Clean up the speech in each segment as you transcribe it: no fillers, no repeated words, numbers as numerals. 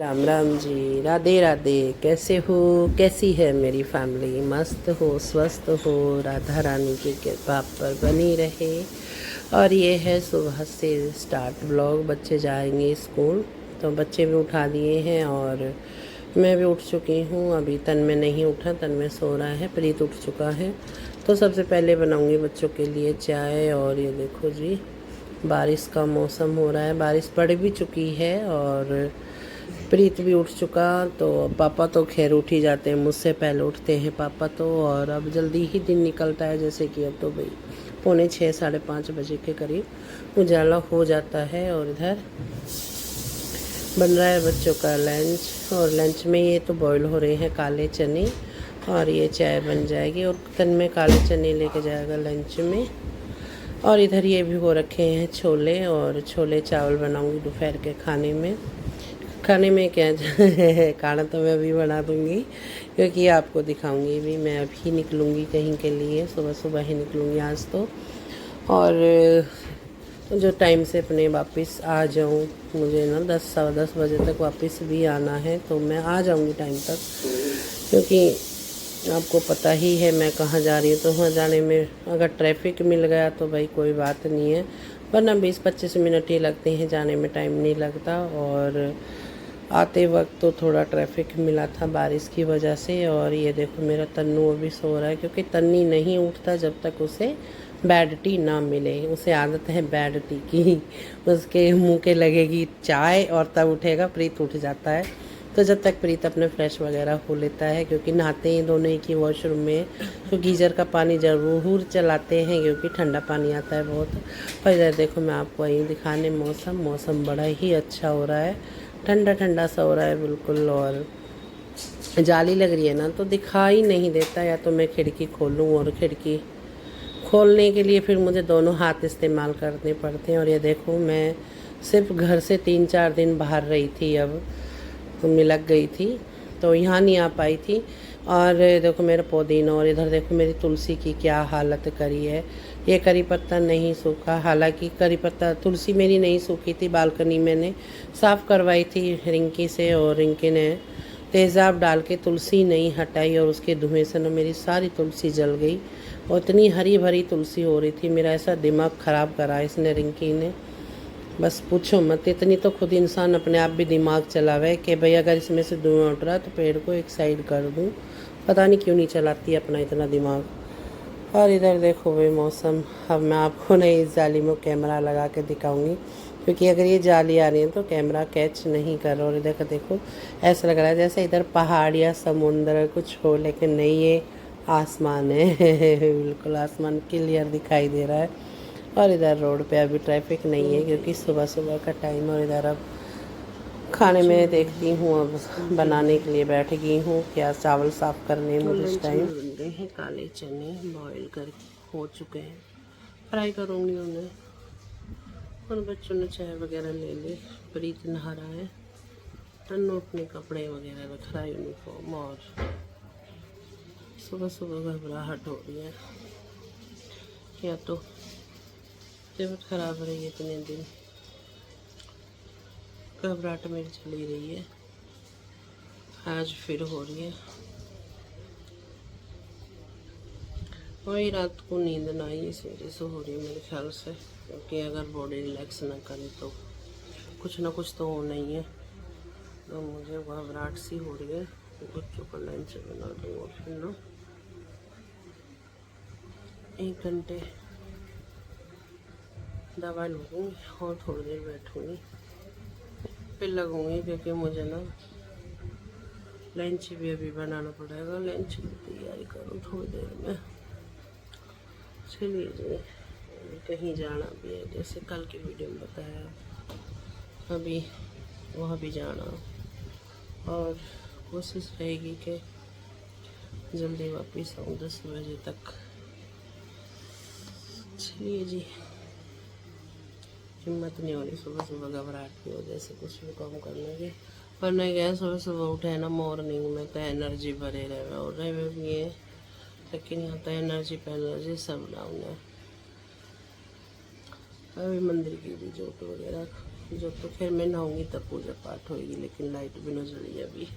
राम राम जी, राधे राधे। कैसे हो, कैसी है मेरी फैमिली? मस्त हो, स्वस्थ हो, राधा रानी की कृपा पर बनी रहे। और ये है सुबह से स्टार्ट ब्लॉग। बच्चे जाएंगे स्कूल तो बच्चे भी उठा दिए हैं और मैं भी उठ चुकी हूँ। अभी तन्मय नहीं उठा, तन्मय सो रहा है, प्रीत उठ चुका है। तो सबसे पहले बनाऊँगी बच्चों के लिए चाय। और ये देखो जी, बारिश का मौसम हो रहा है, बारिश पड़ भी चुकी है और प्रीत भी उठ चुका। तो पापा तो खैर उठ ही जाते हैं, मुझसे पहले उठते हैं पापा तो। और अब जल्दी ही दिन निकलता है, जैसे कि अब तो भाई 5:45 5:30 बजे के करीब उजाला हो जाता है। और इधर बन रहा है बच्चों का लंच। और लंच में ये तो बॉईल हो रहे हैं काले चने, और ये चाय बन जाएगी। और तन में काले चने लेके जाएगा लंच में। और इधर ये भी हो रखे हैं छोले, और छोले चावल बनाऊंगी दोपहर के खाने में। खाने में क्या खाना तो मैं अभी बना दूंगी, क्योंकि आपको दिखाऊंगी भी। मैं अभी निकलूंगी कहीं के लिए, सुबह सुबह ही निकलूंगी आज तो। और जो टाइम से अपने वापस आ जाऊं, मुझे ना 10 10:15 बजे तक वापस भी आना है, तो मैं आ जाऊंगी टाइम तक। क्योंकि आपको पता ही है मैं कहाँ जा रही हूँ, तो वहाँ जाने में अगर ट्रैफिक मिल गया तो भाई कोई बात नहीं है, वरना 20-25 मिनट ही लगते हैं, जाने में टाइम नहीं लगता। और आते वक्त तो थोड़ा ट्रैफिक मिला था बारिश की वजह से। और ये देखो मेरा तन्नू अभी सो रहा है, क्योंकि तन्नी नहीं उठता जब तक उसे बैड टी ना मिले। उसे आदत है बैड टी की, उसके मुंह के लगेगी चाय और तब उठेगा। प्रीत उठ जाता है, तो जब तक प्रीत अपने फ्रेश वगैरह हो लेता है, क्योंकि नहाते हैं दोनों एक ही वॉशरूम में, तो गीज़र का पानी ज़रूर चलाते हैं, क्योंकि ठंडा पानी आता है बहुत। और इधर देखो मैं आपको वहीं दिखाने, मौसम बड़ा ही अच्छा हो रहा है, ठंडा ठंडा सा हो रहा है बिल्कुल। और जाली लग रही है ना, तो दिखाई नहीं देता। या तो मैं खिड़की खोलूँ, और खिड़की खोलने के लिए फिर मुझे दोनों हाथ इस्तेमाल करने पड़ते हैं। और ये देखो मैं सिर्फ घर से 3-4 दिन बाहर रही थी, अब तो मिलक गई थी, तो यहाँ नहीं आ पाई थी। और देखो मेरा पुदीना, और इधर देखो मेरी तुलसी की क्या हालत करी है। ये करी पत्ता नहीं सूखा, हालांकि करी पत्ता तुलसी मेरी नहीं सूखी थी, बालकनी मैंने साफ़ करवाई थी रिंकी से, और रिंकी ने तेज़ाब डाल के तुलसी नहीं हटाई, और उसके धुएं से ना मेरी सारी तुलसी जल गई। और इतनी हरी भरी तुलसी हो रही थी, मेरा ऐसा दिमाग ख़राब करा इसने, रिंकी ने, बस पूछो मत। इतनी तो खुद इंसान अपने आप भी दिमाग चलावे कि भाई अगर इसमें से धुआं उठ रहा है तो पेड़ को एक साइड कर दूँ। पता नहीं क्यों नहीं चलाती अपना इतना दिमाग। और इधर देखो भाई मौसम, अब मैं आपको नहीं इस जाली में कैमरा लगा के दिखाऊंगी, क्योंकि अगर ये जाली आ रही है तो कैमरा कैच नहीं कर रहा। और इधर का देखो ऐसा लग रहा है जैसे इधर पहाड़ या समुंदर कुछ हो, लेकिन नहीं, ये आसमान है बिल्कुल आसमान क्लियर दिखाई दे रहा है। और इधर रोड पे अभी ट्रैफिक नहीं है, क्योंकि सुबह सुबह का टाइम। और इधर अब खाने में देखती हूँ, अब बनाने के लिए बैठ गई हूँ, क्या चावल साफ़ करने में इस टाइम बन गए हैं काले चने, बॉईल कर हो चुके हैं, फ्राई करूँगी उन्हें। और बच्चों ने चाय वगैरह ले ली, प्रीत नहा रहा है, तन्नू अपने कपड़े वगैरह रख रहा है, यूनिफॉर्म। और सुबह सुबह घबराहट हो रही है, या तो तबीयत खराब रही है इतने दिन, घबराहट मेरी चली रही है, आज फिर हो रही है। वही रात को नींद ना आई, इस वजह से हो रही है मेरे ख्याल से, क्योंकि अगर बॉडी रिलैक्स ना करे तो कुछ ना कुछ तो होना ही है। तो मुझे घबराहट सी हो रही है। बच्चों का लंच बना दूँ और फिर ना 1 घंटे दवा लूँगी और थोड़ी देर बैठूँगी, फिर लगूँगी, क्योंकि मुझे ना लंच भी अभी बनाना पड़ेगा। लंच की तैयारी करूँ थोड़ी देर में। चलिए जी, कहीं जाना भी है, जैसे कल की वीडियो में बताया, अभी वहाँ भी जाना, और कोशिश रहेगी कि जल्दी वापस आऊँ 10 बजे तक। चलिए जी, हिम्मत नहीं हो रही सुबह सुबह, घबराहट की वजह से कुछ भी काम करने की। पर नहीं गया, सुबह सुबह उठे ना मॉर्निंग में तो एनर्जी भरे रहे, और रहे हुए भी है, लेकिन यहाँ तो एनर्जी पे एनर्जी सब डाउन है। अभी मंदिर की भी जोत वगैरह जो तो फिर मैं नहाऊंगी तब पूजा पाठ होगी, लेकिन लाइट भी न जली अभी।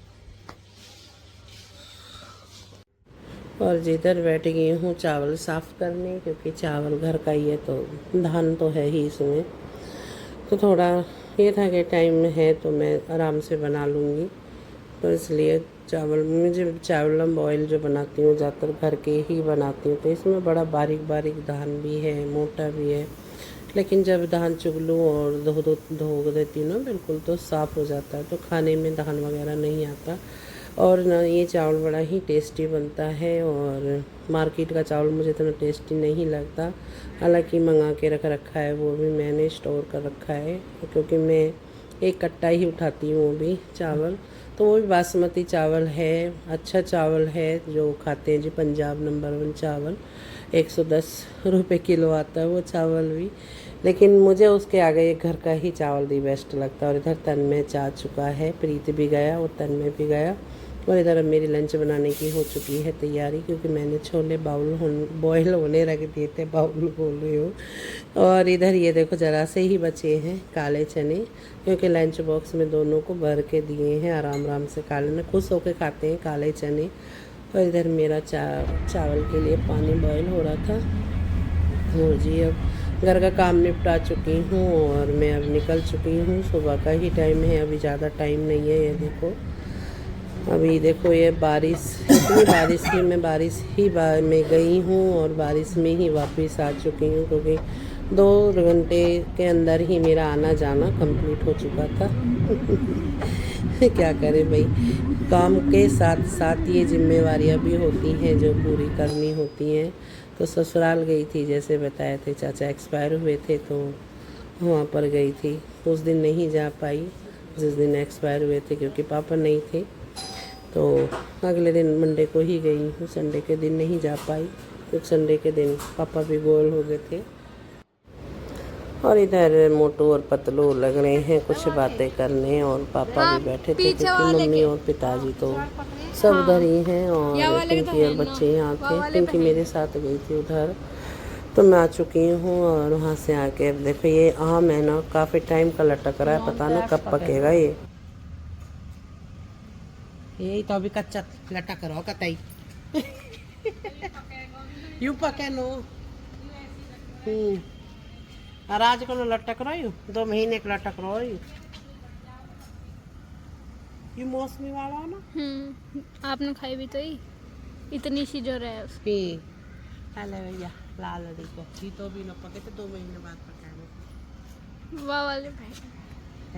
और जिधर बैठ गई हूँ चावल साफ़ करने, क्योंकि चावल घर का ही है तो धान तो है ही इसमें। तो थोड़ा ये था कि टाइम है तो मैं आराम से बना लूँगी, तो इसलिए चावल, मुझे चावल बॉयल जो बनाती हूँ ज़्यादातर घर के ही बनाती हूँ, तो इसमें बड़ा बारीक बारीक धान भी है, मोटा भी है। लेकिन जब धान चुग लूँ और धो देती हूँ ना बिल्कुल, तो साफ़ हो जाता है, तो खाने में धान वगैरह नहीं आता। और ना ये चावल बड़ा ही टेस्टी बनता है, और मार्केट का चावल मुझे इतना टेस्टी नहीं लगता। हालांकि मंगा के रख रखा है, वो भी मैंने स्टोर कर रखा है, क्योंकि मैं एक कट्टा ही उठाती हूँ वो भी चावल। तो वो भी बासमती चावल है, अच्छा चावल है जो खाते हैं जी, पंजाब नंबर 1 चावल। 110 रुपये किलो आता है वो चावल भी, लेकिन मुझे उसके आगे ये घर का ही चावल दी बेस्ट लगता है। और इधर तन्मय चाह चुका है, प्रीत भी गया और तन्मय भी गया। और इधर अब मेरी लंच बनाने की हो चुकी है तैयारी, क्योंकि मैंने छोले बॉयल होने रख दिए थे, बाउल बोल रही हूँ। और इधर ये देखो ज़रा से ही बचे हैं काले चने, क्योंकि लंच बॉक्स में दोनों को भर के दिए हैं, आराम आराम से खा लेना, खुश होकर खाते हैं काले चने। और इधर मेरा चावल के लिए पानी बॉयल हो रहा था। और जी अब घर का काम निपटा चुकी हूँ और मैं अब निकल चुकी हूँ। सुबह का ही टाइम है, अभी ज़्यादा टाइम नहीं है। ये देखो अभी देखो ये बारिश, इतनी बारिश थी, मैं बारिश ही में गई हूँ और बारिश में ही वापस आ चुकी हूँ, क्योंकि 2 घंटे के अंदर ही मेरा आना जाना कंप्लीट हो चुका था। क्या करें भाई, काम के साथ साथ ये जिम्मेवारियाँ भी होती हैं जो पूरी करनी होती हैं। तो ससुराल गई थी, जैसे बताए थे, चाचा एक्सपायर हुए थे तो वहाँ पर गई थी। उस दिन नहीं जा पाई जिस दिन एक्सपायर हुए थे, क्योंकि पापा नहीं थे। तो अगले दिन मंडे को ही गई हूँ, संडे के दिन नहीं जा पाई, क्योंकि संडे के दिन पापा भी गोल हो गए थे। और इधर मोटू और पतलू लग रहे हैं कुछ बातें करने, और पापा भी बैठे थे, क्योंकि मम्मी और पिताजी तो सब उधर ही हैं। और पिंकी और बच्चे यहाँ थे, पिंकी मेरे साथ गई थी उधर। तो मैं आ चुकी हूँ, और वहाँ से आके देखो ये आम है ना, काफ़ी टाइम का लटक रहा है, पता ना कब पकेगा ये। यही तो अभी कच्चा लटक रहा कतई। यूं पके नो। और आज को लटक रहा हूँ, 2 महीने का लटक रहा हूँ। ये मौसमी वाला है ना। आपने खाई भी तो ही इतनी सी जो रहे उसकी। हेलो भैया लाल लड़ी को जी, तो भी न पके तो 2 महीने बाद पकाएंगे। वाह वाले भाई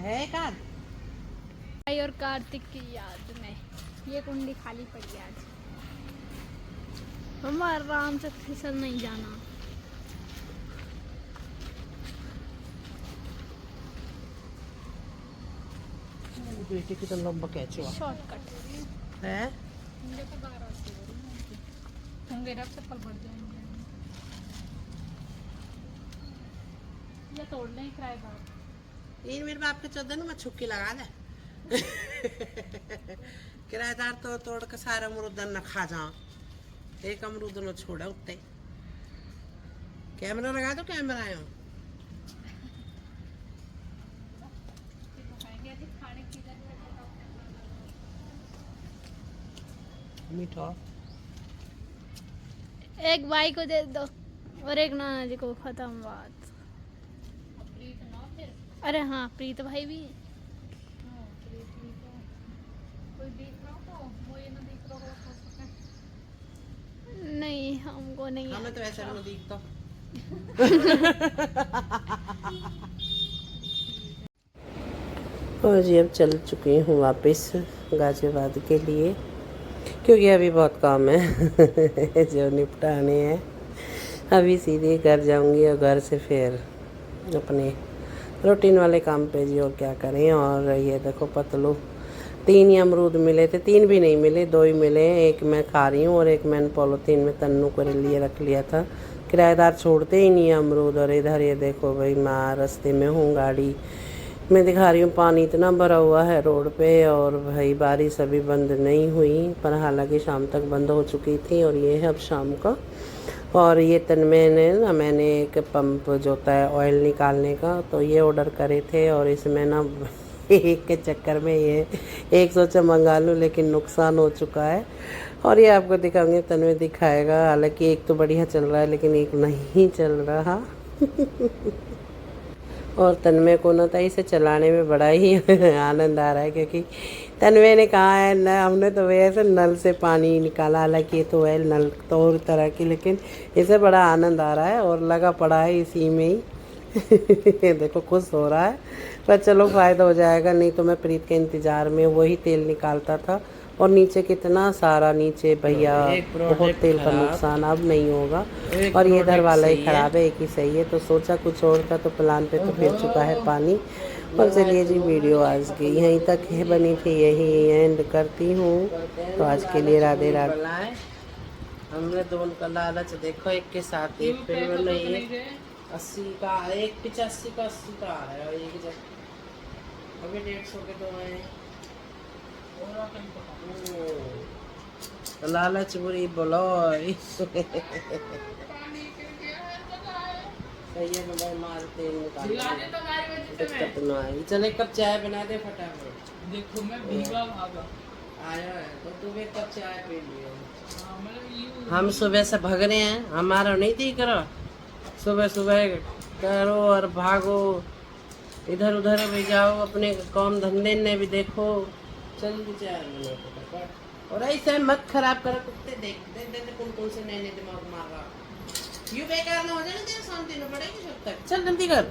है का भाई और कार्तिक की याद में ये कुंडी खाली पड़ी है आज। हम आराम से फिसल नहीं जाना। बेटे की तो लंबा कैच हुआ शॉर्टकट है। होंगे रब से पल बढ़ जाएंगे। ये तोड़ लें किराएदार। ये मेरे बाप के 14 में छुक्की लगा दे। किराएदार तो तोड़ के सारा अमरूद न खा जा, एक अमरूद न छोड़ा उतने। कैमरा लगा दो, कैमरा आयो मीठा। एक भाई को दे दो और एक नाना जी को, खत्म बात। अरे हाँ प्रीत भाई भी नहीं, हमको नहीं। हमें तो ऐसा नहीं दिखता। और जी अब चल चुकी हूँ वापस गाजियाबाद के लिए, क्योंकि अभी बहुत काम है जो निपटाने हैं। अभी सीधे घर जाऊंगी और घर से फिर अपने रूटीन वाले काम पे जी, और क्या करें। और ये देखो पतलू, 3 ही अमरूद मिले थे, 3 भी नहीं मिले, 2 ही मिले। एक मैं खा रही हूँ और एक मैंने पॉलीथीन में तन्नू को लिए रख लिया था। किराएदार छोड़ते ही नहीं अमरूद। और इधर ये देखो भाई, मैं रास्ते में हूँ, गाड़ी मैं दिखा रही हूँ, पानी इतना भरा हुआ है रोड पे। और भाई बारिश अभी बंद नहीं हुई, पर हालांकि शाम तक बंद हो चुकी थी। और ये है अब शाम का और ये तन्मय ने ना, मैंने एक पंप जो होता है ऑयल निकालने का, तो ये ऑर्डर करे थे और इसमें ना एक के चक्कर में ये एक सोचा मंगा लूँ, लेकिन नुकसान हो चुका है। और ये आपको दिखाऊंगी, तन्मय दिखाएगा। हालांकि एक तो बढ़िया चल रहा है लेकिन एक नहीं चल रहा। और तन्मय को ना तो इसे चलाने में बड़ा ही आनंद आ रहा है, क्योंकि तन्मय ने कहा है न, हमने तो वैसे नल से पानी निकाला, हालांकि ये तो है नल तो और तरह की, लेकिन इसे बड़ा आनंद आ रहा है और लगा पड़ा है इसी में ही। देखो खुश हो रहा है, पर चलो फ़ायदा हो जाएगा। नहीं तो मैं प्रीत के इंतज़ार में वही तेल निकालता था, और नीचे कितना सारा नीचे भैया बहुत तेल का नुकसान, अब नहीं होगा। और ये इधर वाला ही ख़राब है, एक ही सही है। तो सोचा कुछ और था, तो प्लान पे तो फिर चुका है पानी। और चलिए जी, वीडियो आज की यहीं तक है बनी थी, यही एंड करती हूँ। तो आज के लिए राधे राधे। हमने दोनों का लालच देखो, एक के साथ एक फिर नहीं 80 का, एक 85 का 80 का आ रहा है, और एक अभी 150 के दो हैं। लालच बुरी बोलो। सही है, मैं मारते दिक्कत ना आई। चले कप चाय बना दे फटाफट। देखो मैं भीगा भागा आया है तो तुम्हें कप चाय पी लियो। हम सुबह से भग रहे हैं, हमारा नहीं थी करो। सुबह सुबह करो और भागो, इधर उधर भी जाओ, अपने काम धंधे ने भी देखो। जल्दी चाय बना फटाफट, और ऐसे मत खराब करो। कुत्ते देख दे कौन कौन से नए नए दिमाग मार रहा। यूं बेकार ना हो जाए ना, तेरे शांति न पड़ेगी जब तक। चल जल्दी कर।